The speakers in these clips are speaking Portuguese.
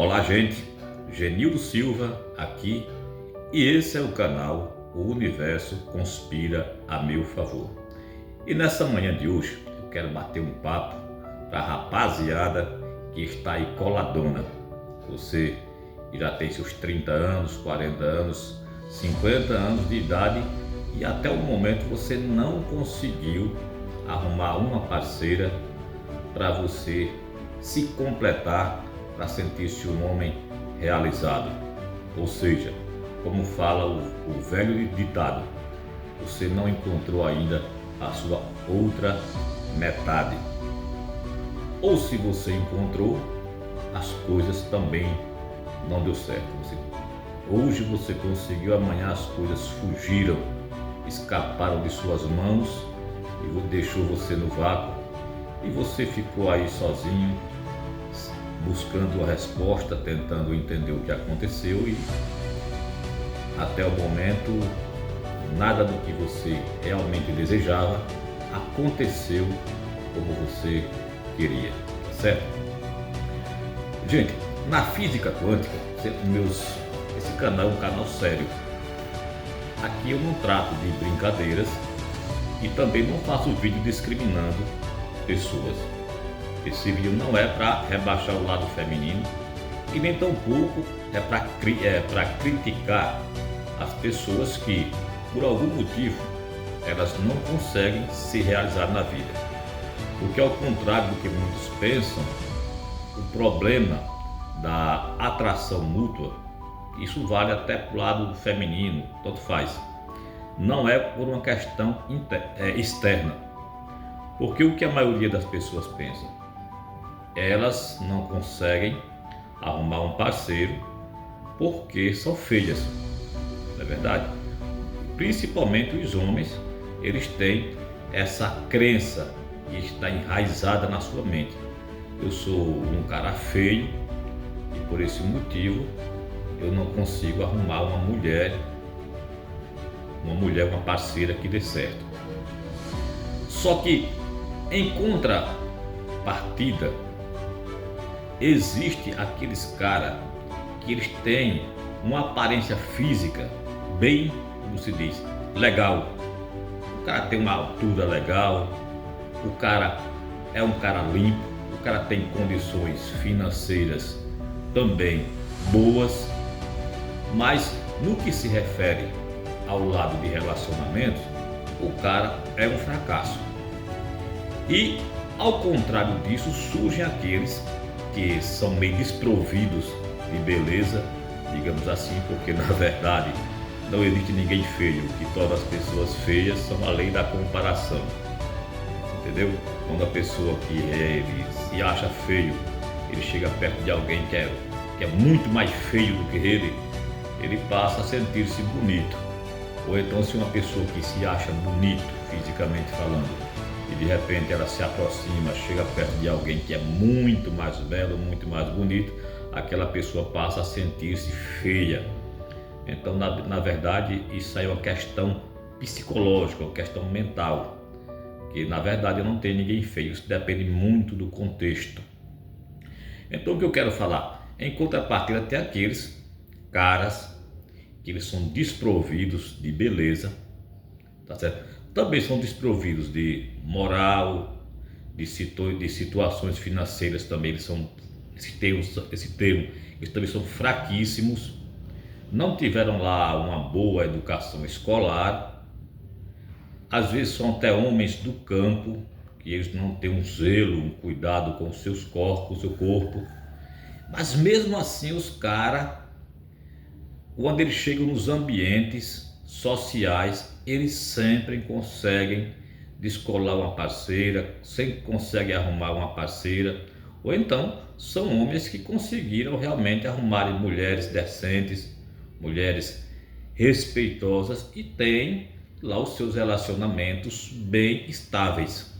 Olá, gente. Genildo Silva aqui e esse é o canal O Universo Conspira a Meu Favor. E nessa manhã de hoje eu quero bater um papo para a rapaziada que está aí coladona. Você que já tem seus 30 anos, 40 anos, 50 anos de idade e até o momento você não conseguiu arrumar uma parceira para você se completar, para sentir-se um homem realizado. Ou seja, como fala o velho ditado, você não encontrou ainda a sua outra metade. Ou se você encontrou, as coisas também não deu certo. Hoje você conseguiu, amanhã as coisas fugiram, escaparam de suas mãos e deixou você no vácuo. E você ficou aí sozinho, buscando a resposta, tentando entender o que aconteceu e até o momento nada do que você realmente desejava aconteceu como você queria, tá certo? Gente, na física quântica, esse canal é um canal sério. Aqui eu não trato de brincadeiras e também não faço vídeo discriminando pessoas. Esse vídeo não é para rebaixar o lado feminino e nem tampouco é para criticar as pessoas que, por algum motivo, elas não conseguem se realizar na vida. Porque ao contrário do que muitos pensam, o problema da atração mútua, isso vale até para o lado feminino, tanto faz. Não é por uma questão externa. Porque o que a maioria das pessoas pensam? Elas não conseguem arrumar um parceiro porque são feias, não é verdade? Principalmente os homens, eles têm essa crença que está enraizada na sua mente. Eu sou um cara feio e por esse motivo eu não consigo arrumar uma parceira que dê certo. Só que em contrapartida, existe aqueles caras que eles têm uma aparência física bem, como se diz, legal. O cara tem uma altura legal, o cara é um cara limpo, o cara tem condições financeiras também boas, mas no que se refere ao lado de relacionamento, o cara é um fracasso. E ao contrário disso, surgem aqueles que são meio desprovidos de beleza, digamos assim, porque na verdade não existe ninguém feio, que todas as pessoas feias são a lei da comparação, entendeu? Quando a pessoa ele se acha feio, ele chega perto de alguém que é muito mais feio do que ele passa a sentir-se bonito. Ou então, se uma pessoa que se acha bonito fisicamente falando, e de repente ela se aproxima, chega perto de alguém que é muito mais belo, muito mais bonito, aquela pessoa passa a sentir-se feia. Então, na verdade, isso aí é uma questão psicológica, uma questão mental, que na verdade não tem ninguém feio, isso depende muito do contexto. Então, o que eu quero falar? Em contrapartida, tem aqueles caras que eles são desprovidos de beleza, tá certo? Também são desprovidos de moral, de situações financeiras também, eles também são fraquíssimos, não tiveram lá uma boa educação escolar, às vezes são até homens do campo, que eles não têm um zelo, um cuidado com os seus corpos, seu corpo, mas mesmo assim os caras, quando eles chegam nos ambientes sociais, eles sempre conseguem descolar uma parceira, sempre conseguem arrumar uma parceira, ou então são homens que conseguiram realmente arrumar mulheres decentes, mulheres respeitosas e têm lá os seus relacionamentos bem estáveis,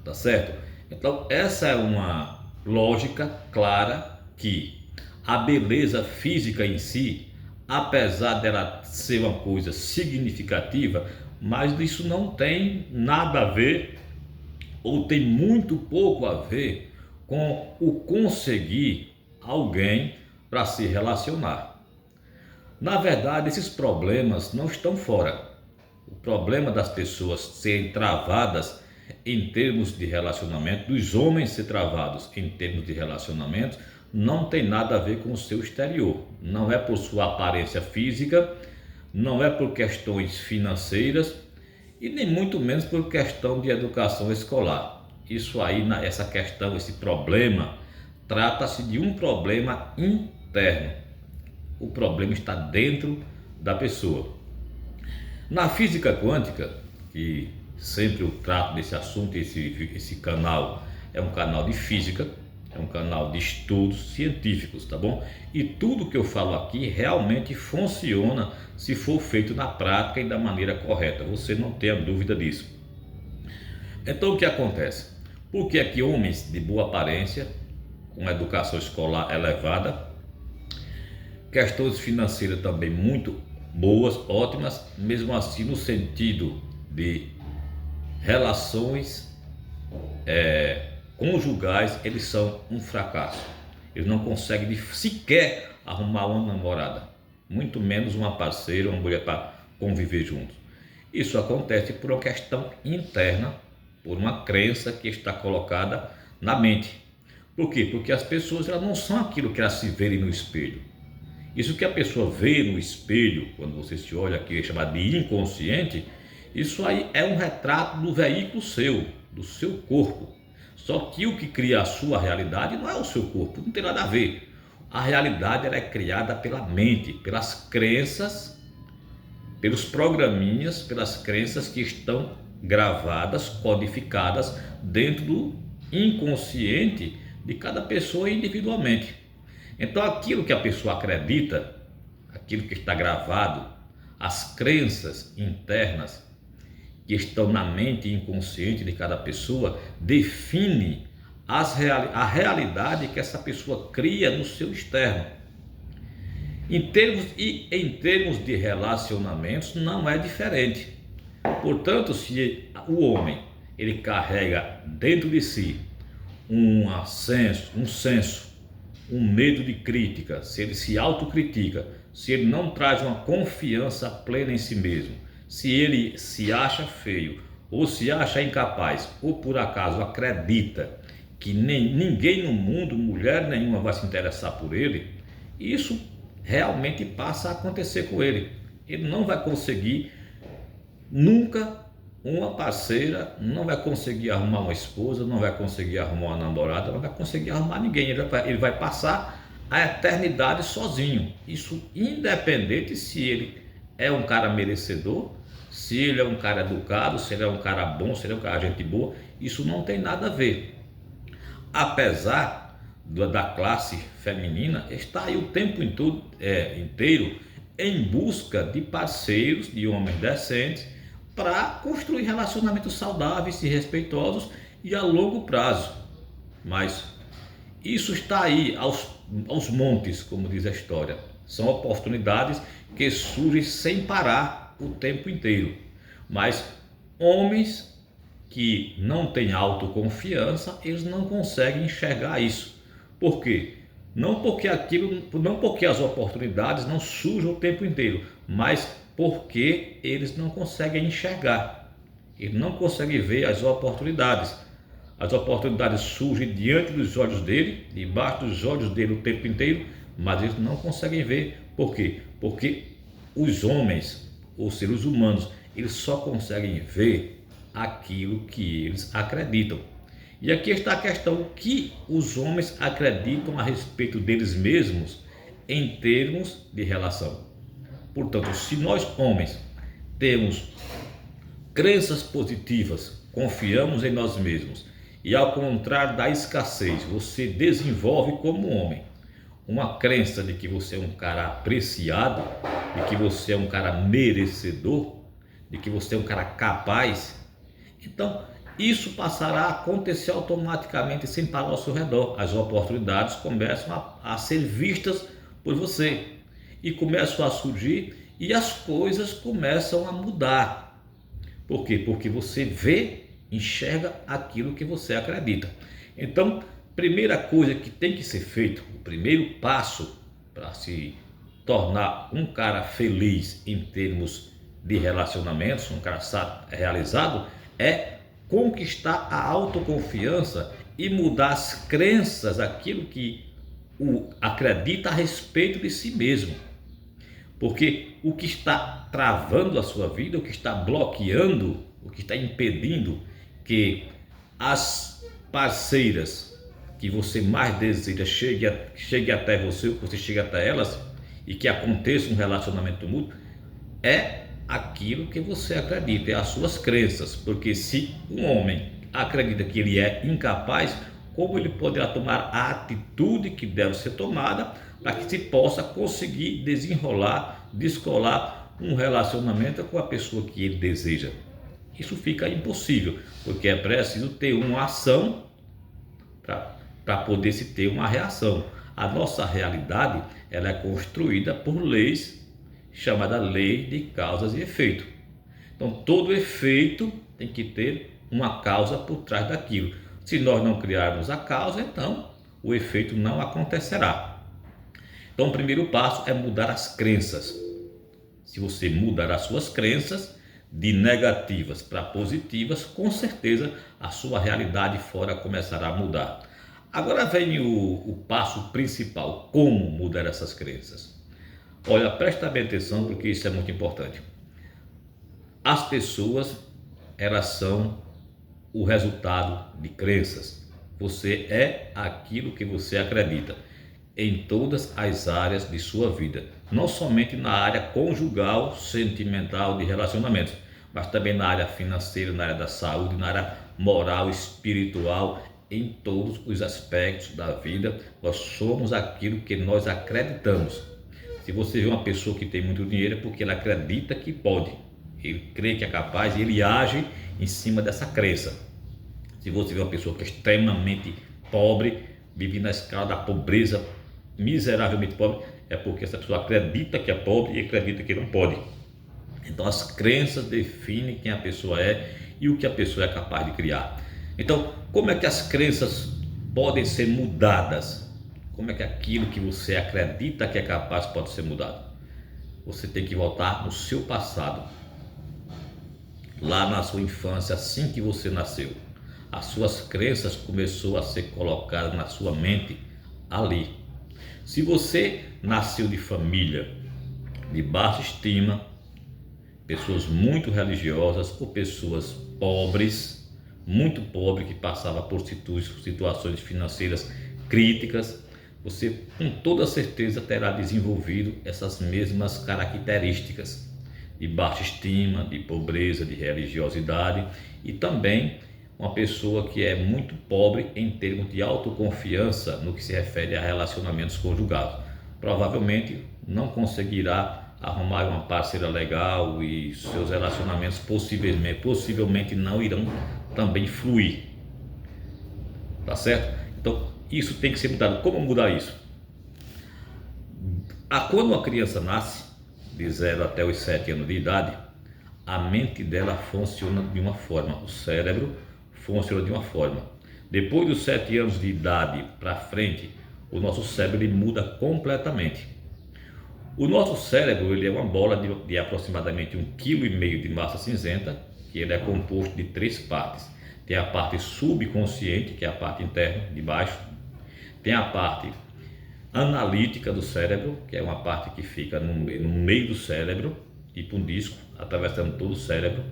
tá certo? Então essa é uma lógica clara que a beleza física em si, apesar dela ser uma coisa significativa, mas isso não tem nada a ver, ou tem muito pouco a ver com o conseguir alguém para se relacionar. Na verdade, esses problemas não estão fora. O problema das pessoas serem travadas em termos de relacionamento, dos homens ser travados em termos de relacionamento, não tem nada a ver com o seu exterior. Não é por sua aparência física, não é por questões financeiras e nem muito menos por questão de educação escolar. Isso aí, essa questão, esse problema, trata-se de um problema interno. O problema está dentro da pessoa. Na física quântica, que sempre eu trato desse assunto, esse canal é um canal de física, é um canal de estudos científicos, tá bom? E tudo que eu falo aqui realmente funciona se for feito na prática e da maneira correta, você não tenha dúvida disso. Então o que acontece? Por que é que homens de boa aparência, com educação escolar elevada, questões financeiras também muito boas, ótimas, mesmo assim no sentido de relações conjugais, eles são um fracasso. Eles não conseguem sequer arrumar uma namorada, muito menos uma parceira, uma mulher para conviver juntos. Isso acontece por uma questão interna, por uma crença que está colocada na mente. Por quê? Porque as pessoas elas não são aquilo que elas se verem no espelho. Isso que a pessoa vê no espelho, quando você se olha aqui, é chamado de inconsciente, isso aí é um retrato do veículo seu, do seu corpo. Só que o que cria a sua realidade não é o seu corpo, não tem nada a ver. A realidade ela é criada pela mente, pelas crenças, pelos programinhas, pelas crenças que estão gravadas, codificadas dentro do inconsciente de cada pessoa individualmente. Então aquilo que a pessoa acredita, aquilo que está gravado, as crenças internas que estão na mente inconsciente de cada pessoa, define a realidade que essa pessoa cria no seu externo. Em termos de relacionamentos não é diferente. Portanto, se o homem ele carrega dentro de si um medo de crítica, se ele se autocritica, se ele não traz uma confiança plena em si mesmo, se ele se acha feio ou se acha incapaz ou por acaso acredita que ninguém no mundo, mulher nenhuma vai se interessar por ele, isso realmente passa a acontecer com ele. Ele não vai conseguir nunca uma parceira, não vai conseguir arrumar uma esposa, não vai conseguir arrumar uma namorada, não vai conseguir arrumar ninguém. Ele vai passar a eternidade sozinho. Isso independente se ele é um cara merecedor, se ele é um cara educado, se ele é um cara bom, se ele é um cara gente boa, isso não tem nada a ver. Apesar da classe feminina estar aí o tempo inteiro em busca de parceiros, de homens decentes, para construir relacionamentos saudáveis e respeitosos e a longo prazo. Mas isso está aí aos montes, como diz a história. São oportunidades que surgem sem parar o tempo inteiro. Mas homens que não têm autoconfiança, eles não conseguem enxergar isso. Por quê? Não porque as oportunidades não surgem o tempo inteiro, mas porque eles não conseguem enxergar. Eles não conseguem ver as oportunidades. As oportunidades surgem diante dos olhos dele, debaixo dos olhos dele o tempo inteiro, mas eles não conseguem ver. Por quê? Porque os homens, os seres humanos, eles só conseguem ver aquilo que eles acreditam. E aqui está a questão: o que os homens acreditam a respeito deles mesmos em termos de relação. Portanto, se nós homens temos crenças positivas, confiamos em nós mesmos, e ao contrário da escassez, você desenvolve como homem uma crença de que você é um cara apreciado, de que você é um cara merecedor, de que você é um cara capaz, então isso passará a acontecer automaticamente sem parar ao seu redor. As oportunidades começam a ser vistas por você e começam a surgir e as coisas começam a mudar. Por quê? Porque você vê, enxerga aquilo que você acredita. Então, primeira coisa que tem que ser feito, o primeiro passo para se tornar um cara feliz em termos de relacionamentos, um cara realizado, é conquistar a autoconfiança e mudar as crenças, aquilo que o acredita a respeito de si mesmo. Porque o que está travando a sua vida, o que está bloqueando, o que está impedindo que as parceiras que você mais deseja chegue até você, ou que você chegue até elas, e que aconteça um relacionamento mútuo, é aquilo que você acredita, é as suas crenças. Porque se um homem acredita que ele é incapaz, como ele poderá tomar a atitude que deve ser tomada para que se possa conseguir desenrolar, descolar um relacionamento com a pessoa que ele deseja? Isso fica impossível, porque é preciso ter uma ação para poder se ter uma reação. A nossa realidade, ela é construída por leis, chamada lei de causas e efeito. Então todo efeito tem que ter uma causa por trás daquilo. Se nós não criarmos a causa, então o efeito não acontecerá. Então o primeiro passo é mudar as crenças. Se você mudar as suas crenças de negativas para positivas, com certeza a sua realidade fora começará a mudar. Agora vem o passo principal: como mudar essas crenças. Olha, presta bem atenção, porque isso é muito importante. As pessoas, elas são o resultado de crenças. Você é aquilo que você acredita em todas as áreas de sua vida, não somente na área conjugal, sentimental, de relacionamentos, mas também na área financeira, na área da saúde, na área moral, espiritual. Em todos os aspectos da vida, nós somos aquilo que nós acreditamos. Se você vê uma pessoa que tem muito dinheiro, é porque ela acredita que pode, ele crê que é capaz e ele age em cima dessa crença. Se você vê uma pessoa que é extremamente pobre, vive na escala da pobreza, miseravelmente pobre, é porque essa pessoa acredita que é pobre e acredita que não pode. Então as crenças definem quem a pessoa é e o que a pessoa é capaz de criar. Então, como é que as crenças podem ser mudadas? Como é que aquilo que você acredita que é capaz pode ser mudado? Você tem que voltar no seu passado, lá na sua infância, assim que você nasceu. As suas crenças começaram a ser colocadas na sua mente ali. Se você nasceu de família de baixa estima, pessoas muito religiosas ou pessoas pobres, muito pobres, que passavam por situações financeiras críticas, você com toda certeza terá desenvolvido essas mesmas características de baixa estima, de pobreza, de religiosidade, e também uma pessoa que é muito pobre em termos de autoconfiança no que se refere a relacionamentos conjugais. Provavelmente não conseguirá arrumar uma parceira legal e seus relacionamentos possivelmente não irão também fluir. Tá certo? Então isso tem que ser mudado. Como mudar isso? Quando uma criança nasce, de 0 até os 7 anos de idade, a mente dela funciona de uma forma, o cérebro funciona de uma forma. Depois dos 7 anos de idade para frente, o nosso cérebro ele muda completamente. O nosso cérebro ele é uma bola de aproximadamente 1,5 kg de massa cinzenta, que ele é composto de 3 partes. Tem a parte subconsciente, que é a parte interna, de baixo. Tem a parte analítica do cérebro, que é uma parte que fica no meio do cérebro, tipo um disco, atravessando todo o cérebro.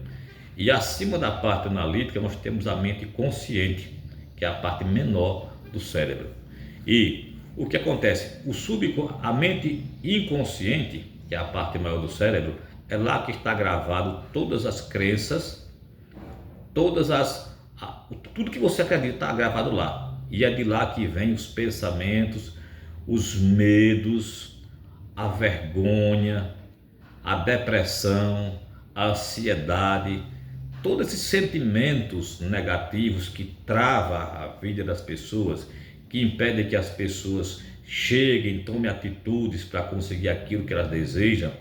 E acima da parte analítica nós temos a mente consciente, que é a parte menor do cérebro. E o que acontece? A mente inconsciente, que é a parte maior do cérebro, é lá que está gravado todas as crenças, tudo que você acredita está gravado lá. E é de lá que vem os pensamentos, os medos, a vergonha, a depressão, a ansiedade, todos esses sentimentos negativos que travam a vida das pessoas, que impedem que as pessoas cheguem, tomem atitudes para conseguir aquilo que elas desejam.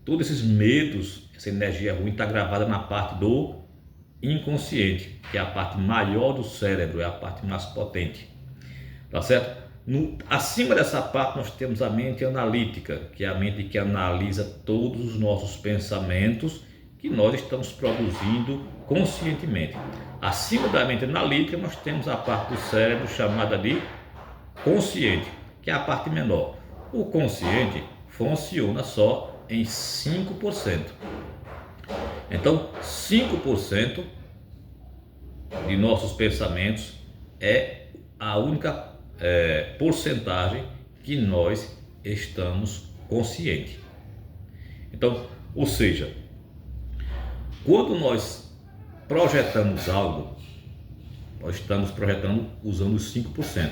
Todos esses medos, essa energia ruim está gravada na parte do inconsciente, que é a parte maior do cérebro, é a parte mais potente. tá certo? Acima dessa parte nós temos a mente analítica, que é a mente que analisa todos os nossos pensamentos que nós estamos produzindo conscientemente. Acima da mente analítica nós temos a parte do cérebro chamada de consciente, que é a parte menor. O consciente funciona só em 5%. Então 5% de nossos pensamentos é a única porcentagem que nós estamos conscientes. Então, ou seja, quando nós projetamos algo, nós estamos projetando usando os 5%.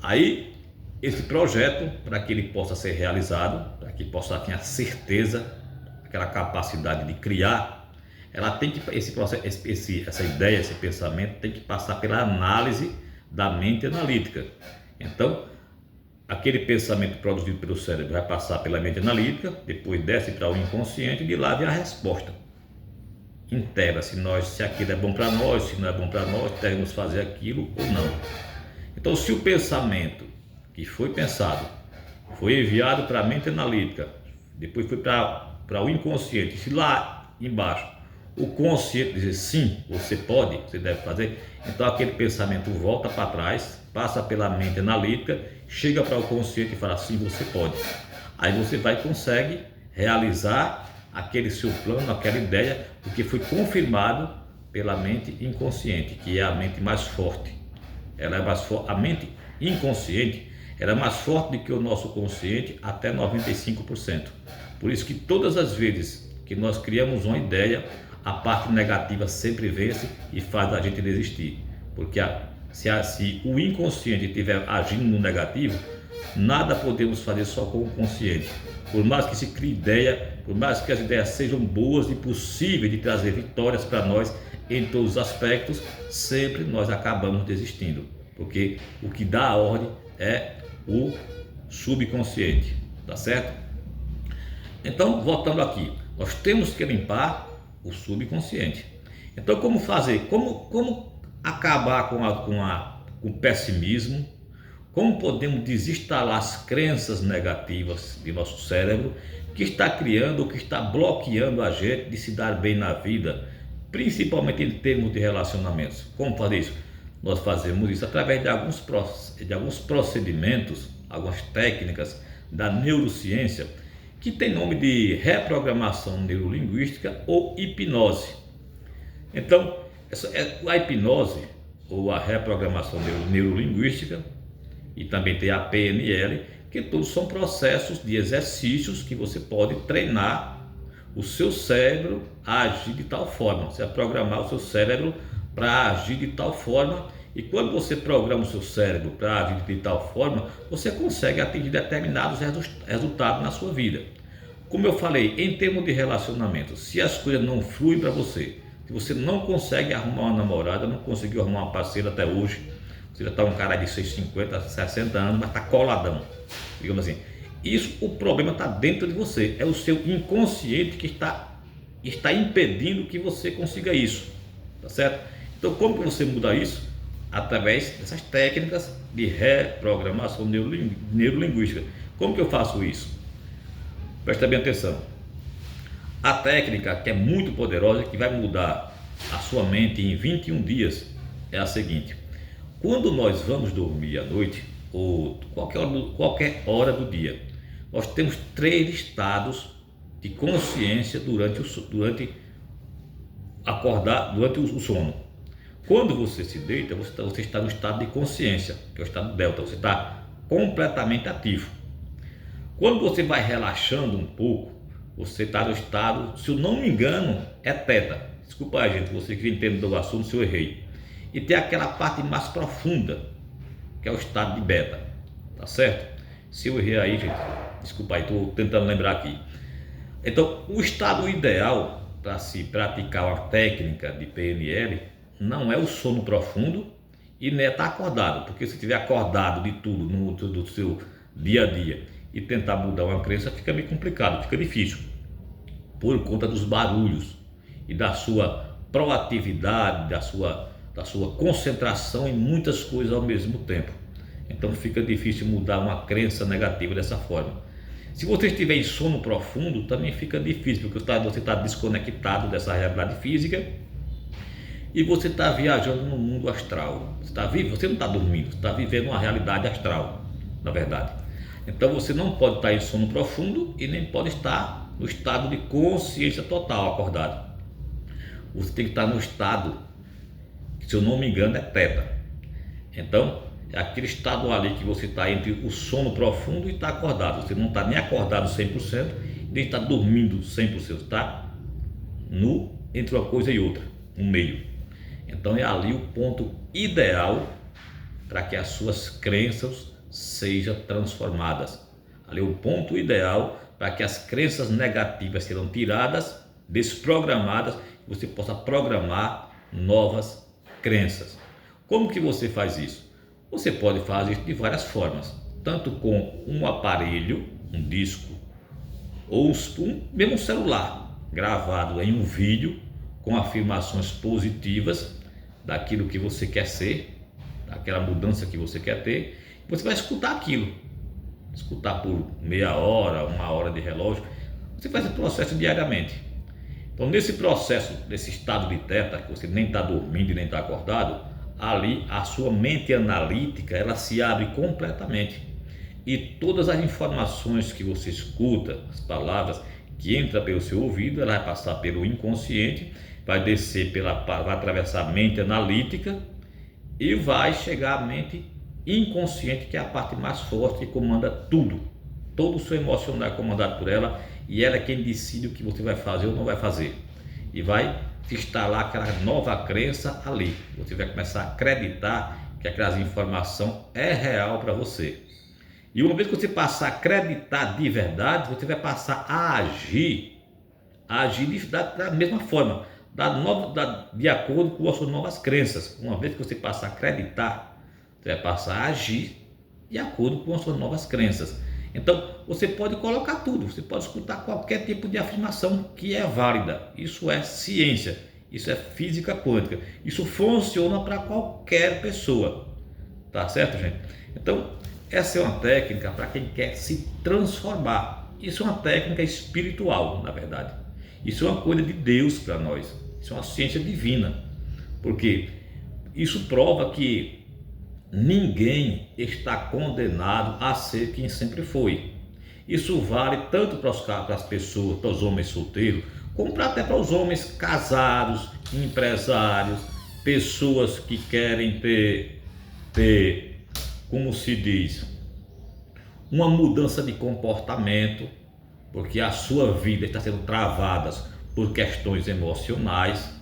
Aí, esse projeto, para que ele possa ser realizado, para que possa ter a certeza, aquela capacidade de criar, ela tem que, essa ideia, esse pensamento tem que passar pela análise da mente analítica. Então, aquele pensamento produzido pelo cérebro vai passar pela mente analítica, depois desce para o inconsciente e de lá vem a resposta. Integra se aquilo é bom para nós, se não é bom para nós, devemos fazer aquilo ou não. Então, se o pensamento que foi pensado foi enviado para a mente analítica, depois foi para o inconsciente, se lá embaixo o consciente dizer sim, você pode, você deve fazer, então aquele pensamento volta para trás, passa pela mente analítica, chega para o consciente e fala sim, você pode. Aí você vai consegue realizar aquele seu plano, aquela ideia, porque foi confirmado pela mente inconsciente, que é a mente mais forte. Ela é mais forte, a mente inconsciente, ela é mais forte do que o nosso consciente até 95%. Por isso que todas as vezes que nós criamos uma ideia, a parte negativa sempre vence e faz a gente desistir. Porque se o inconsciente estiver agindo no negativo, nada podemos fazer só com o consciente. Por mais que se crie ideia, por mais que as ideias sejam boas e possíveis de trazer vitórias para nós em todos os aspectos, sempre nós acabamos desistindo. Porque o que dá a ordem é o subconsciente, tá certo? Então, voltando aqui, nós temos que limpar o subconsciente. Então, como fazer? Como acabar com o pessimismo? Como podemos desinstalar as crenças negativas de nosso cérebro que está criando, que está bloqueando a gente de se dar bem na vida, principalmente em termos de relacionamentos? Como fazer isso? Nós fazemos isso através de alguns procedimentos, algumas técnicas da neurociência, que tem nome de reprogramação neurolinguística ou hipnose. Então, a hipnose ou a reprogramação neurolinguística, e também tem a PNL, que todos são processos de exercícios que você pode treinar o seu cérebro a agir de tal forma. Você vai programar o seu cérebro para agir de tal forma, e quando você programa o seu cérebro para agir de tal forma, você consegue atingir determinados resultados na sua vida. Como eu falei, em termos de relacionamento, se as coisas não fluem para você, se você não consegue arrumar uma namorada, não conseguiu arrumar uma parceira até hoje, você já está um cara de 50, 60 anos, mas está coladão, digamos assim. Isso, o problema está dentro de você, é o seu inconsciente que está impedindo que você consiga isso, tá certo? Então, como que você muda isso? Através dessas técnicas de reprogramação neurolinguística. Como que eu faço isso? Presta bem atenção. A técnica, que é muito poderosa, que vai mudar a sua mente em 21 dias, é a seguinte: quando nós vamos dormir à noite, ou qualquer hora do dia, nós temos 3 estados de consciência durante o sono. Quando você se deita, você está no estado de consciência, que é o estado delta, você está completamente ativo. Quando você vai relaxando um pouco, você está no estado, se eu não me engano, é teta. Desculpa aí, gente, você que entende do assunto, se eu errei. E tem aquela parte mais profunda, que é o estado de beta, tá certo? Se eu errei aí, gente, desculpa aí, estou tentando lembrar aqui. Então, o estado ideal para se praticar uma técnica de PNL não é o sono profundo e nem é estar acordado, porque se estiver acordado de tudo do seu dia a dia e tentar mudar uma crença, fica meio complicado, fica difícil, por conta dos barulhos e da sua proatividade, da sua da sua concentração em muitas coisas ao mesmo tempo. Então fica difícil mudar uma crença negativa dessa forma. Se você estiver em sono profundo, também fica difícil, porque você está desconectado dessa realidade física e você está viajando no mundo astral. Você não está dormindo, você está vivendo uma realidade astral, na verdade. Então você não pode estar em sono profundo e nem pode estar no estado de consciência total, acordado. Você tem que estar no estado, que, se eu não me engano, é teta. Então é aquele estado ali que você está entre o sono profundo e está acordado. Você não está nem acordado 100%, nem está dormindo 100%. Você está entre uma coisa e outra, no meio. Então é ali o ponto ideal para que as suas crenças sejam transformadas. Ali é o ponto ideal para que as crenças negativas sejam tiradas, desprogramadas, e você possa programar novas crenças. Como que você faz isso? Você pode fazer isso de várias formas, tanto com um aparelho, um disco, ou mesmo um celular gravado em um vídeo com afirmações positivas daquilo que você quer ser, daquela mudança que você quer ter. Você vai escutar aquilo, escutar por meia hora, 1 hora de relógio. Você faz esse processo diariamente. Então, nesse processo, desse estado de teta, que você nem está dormindo e nem está acordado, ali a sua mente analítica ela se abre completamente e todas as informações que você escuta, as palavras que entram pelo seu ouvido, ela vai passar pelo inconsciente, vai descer vai atravessar a mente analítica e vai chegar à mente inconsciente, que é a parte mais forte que comanda tudo. Todo o seu emocional é comandado por ela e ela é quem decide o que você vai fazer ou não vai fazer. E vai instalar aquela nova crença ali. Você vai começar a acreditar que aquela informação é real para você. E uma vez que você passar a acreditar de verdade, você vai passar a agir da mesma forma, de acordo com as suas novas crenças. Uma vez que você passar a acreditar, você vai passar a agir de acordo com as suas novas crenças. Então, você pode colocar tudo, você pode escutar qualquer tipo de afirmação que é válida. Isso é ciência, isso é física quântica. Isso funciona para qualquer pessoa. Tá certo, gente? Então, essa é uma técnica para quem quer se transformar. Isso é uma técnica espiritual, na verdade. Isso é uma coisa de Deus para nós. Isso é uma ciência divina. Porque isso prova que ninguém está condenado a ser quem sempre foi. Isso vale tanto para as pessoas, para os homens solteiros, como até para os homens casados, empresários, pessoas que querem ter, como se diz, uma mudança de comportamento, porque a sua vida está sendo travada por questões emocionais.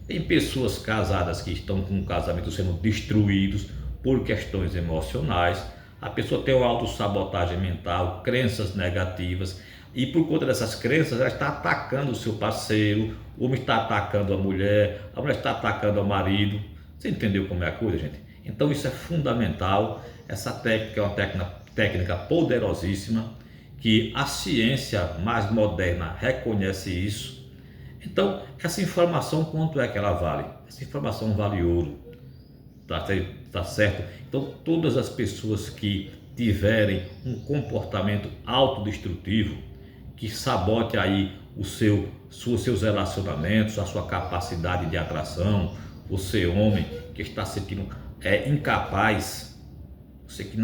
Tem pessoas casadas que estão com o casamento sendo destruídos por questões emocionais. A pessoa tem uma autossabotagem mental, crenças negativas, e por conta dessas crenças ela está atacando o seu parceiro, o homem está atacando a mulher está atacando o marido. Você entendeu como é a coisa, gente? Então isso é fundamental. Essa técnica é uma técnica poderosíssima, que a ciência mais moderna reconhece isso. Então essa informação, quanto é que ela vale? Essa informação vale ouro. Tá certo? Então todas as pessoas que tiverem um comportamento autodestrutivo, que sabote aí seus relacionamentos, a sua capacidade de atração, você homem que está se sentindo incapaz, você que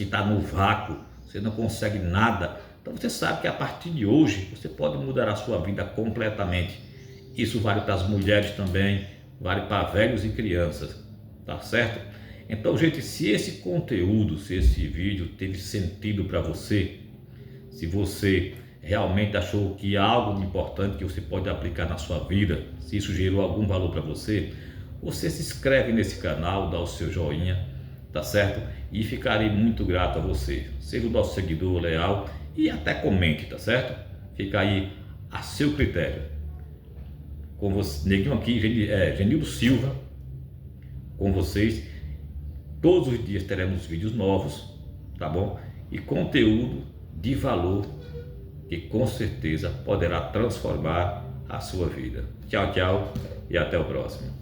está no vácuo, você não consegue nada, então você sabe que a partir de hoje você pode mudar a sua vida completamente. Isso vale para as mulheres também, vale para velhos e crianças. Tá certo? Então, gente, se esse conteúdo, se esse vídeo teve sentido para você, se você realmente achou que há algo de importante que você pode aplicar na sua vida, se isso gerou algum valor para você, você se inscreve nesse canal, dá o seu joinha, tá certo? E ficarei muito grato a você. Seja o nosso seguidor leal e até comente, tá certo? Fica aí a seu critério. Com você, neguinho aqui, Genildo Silva, com vocês. Todos os dias teremos vídeos novos, tá bom? E conteúdo de valor que com certeza poderá transformar a sua vida. Tchau, tchau e até o próximo.